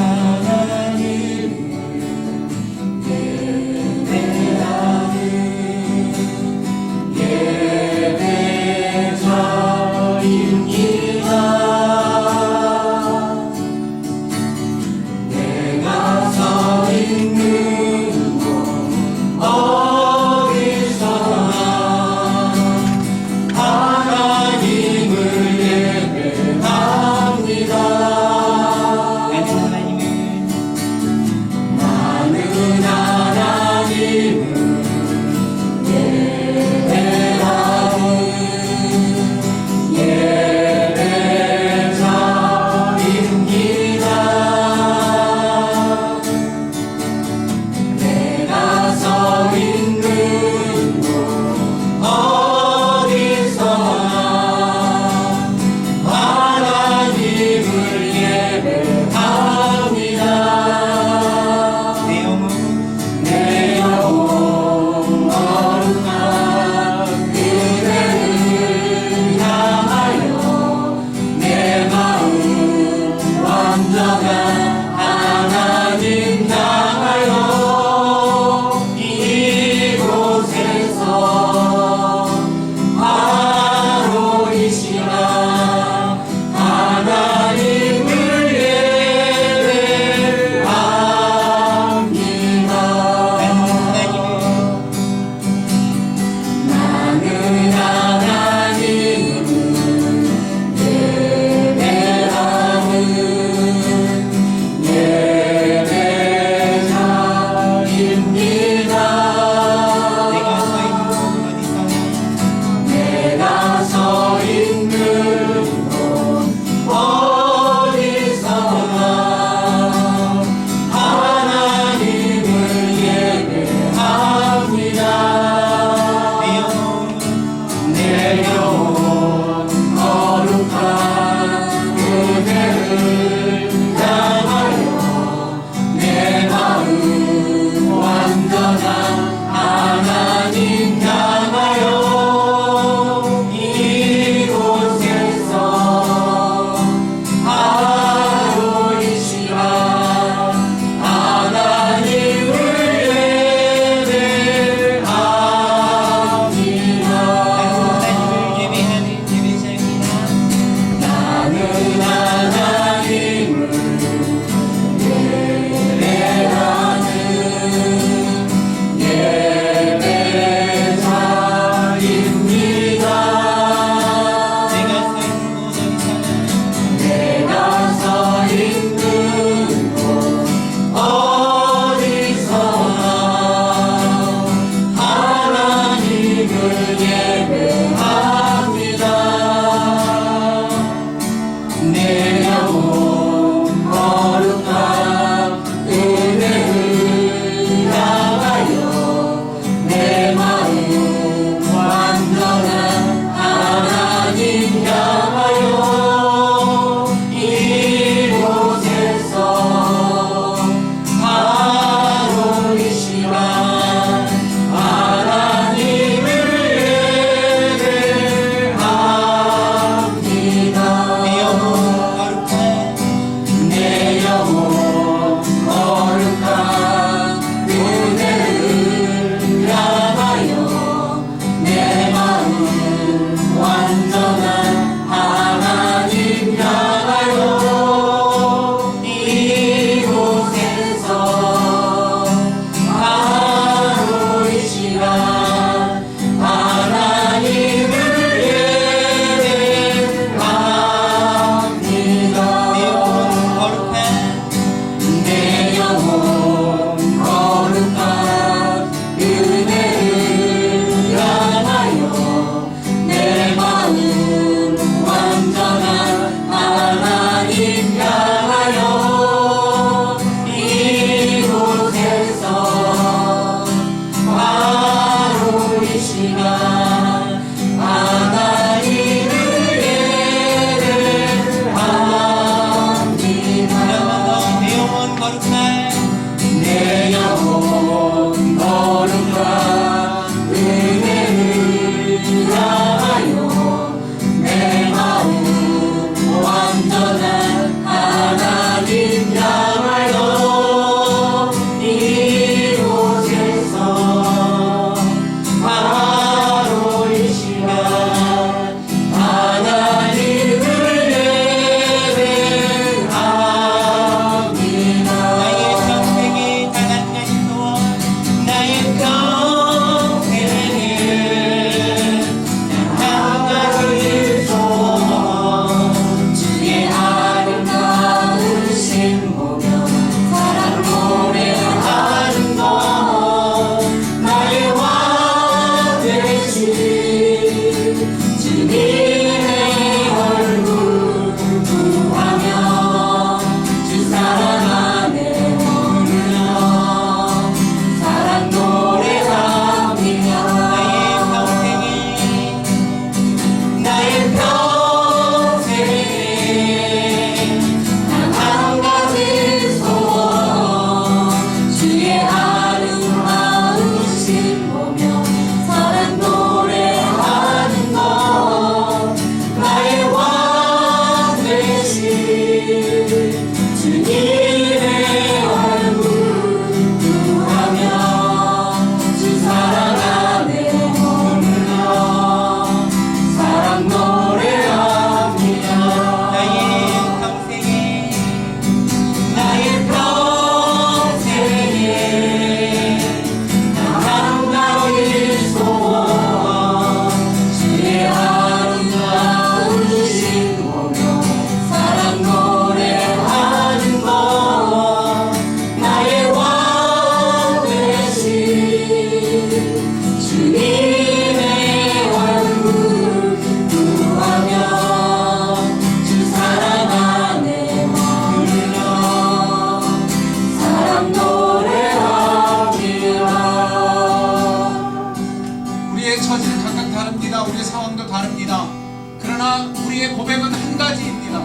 우리가 우리의 고백은 한 가지입니다.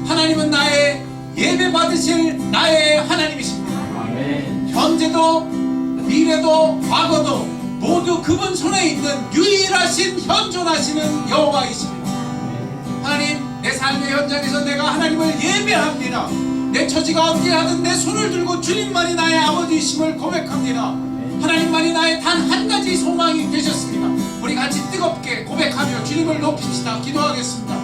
하나님은 나의 예배 받으실 나의 하나님이십니다. 아멘. 현재도 미래도 과거도 모두 그분 손에 있는 유일하신 현존하시는 여호와이십니다. 하나님, 내 삶의 현장에서 내가 하나님을 예배합니다. 내 처지가 어찌하든 내 손을 들고 주님만이 나의 아버지이심을 고백합니다. 하나님만이 나의 단 한 가지 소망이 되셨습니다. 우리 같이 뜨겁게 고백하며 주님을 높입시다. 기도하겠습니다.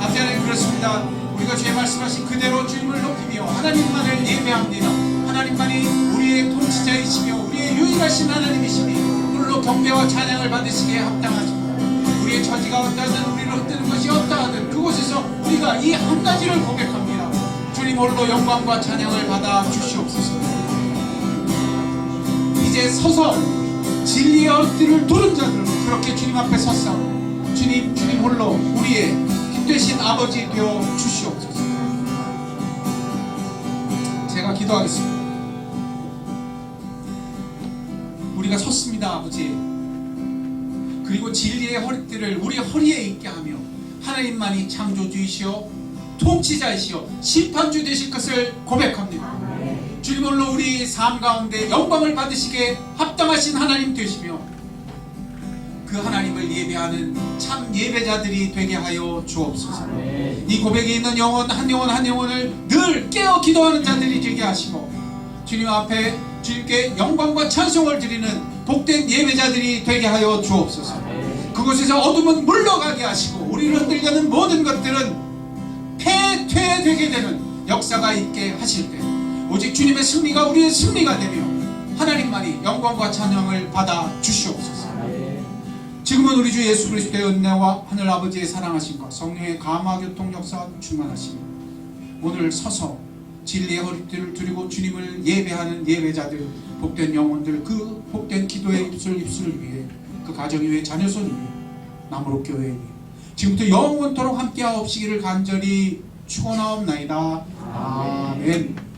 아버지 하나님, 그렇습니다. 우리가 주의 말씀하신 그대로 주님을 높이며 하나님만을 예배합니다. 하나님만이 우리의 통치자이시며 우리의 유일하신 하나님이시니 홀로 경배와 찬양을 받으시기에 합당하십니다. 우리의 처지가 어떠하든 우리를 흩뜨는 것이 어떠하든 그곳에서 우리가 이 한 가지를 고백합니다. 주님 홀로 영광과 찬양을 받아 주시옵소서. 이제 서서 진리의 엎드를 두른 자들로 그렇게 주님 앞에 섰사 주님 홀로 우리의 힘되신 아버지 되어 주시옵소서. 제가 기도하겠습니다. 우리가 섰습니다, 아버지. 그리고 진리의 허리띠를 우리 허리에 있게 하며 하나님만이 창조주이시오 통치자이시오 심판주 되실 것을 고백합니다. 주님 홀로 우리 삶 가운데 영광을 받으시기에 합당하신 하나님 되시며 그 하나님을 예배하는 참 예배자들이 되게 하여 주옵소서. 이 고백에 있는 영혼 한 영혼 한 영혼을 늘 깨어 기도하는 자들이 되게 하시고 주님 앞에 주님께 영광과 찬송을 드리는 복된 예배자들이 되게 하여 주옵소서. 그곳에서 어둠은 물러가게 하시고 우리를 흔들게 하는 모든 것들은 패퇴되게 되는 역사가 있게 하실 때 오직 주님의 승리가 우리의 승리가 되며 하나님만이 영광과 찬양을 받아 주시옵소서. 지금은 우리 주 예수 그리스도의 은혜와 하늘 아버지의 사랑하심과 성령의 감화 교통 역사가 충만하시며 오늘 서서 진리의 허리띠를 두르고 주님을 예배하는 예배자들 복된 영혼들 그 복된 기도의 입술을 위해 그 가정 위에 자녀손 위해 나무로 교회 위해 지금부터 영원토록 함께하옵시기를 간절히 축원하옵나이다. 아멘.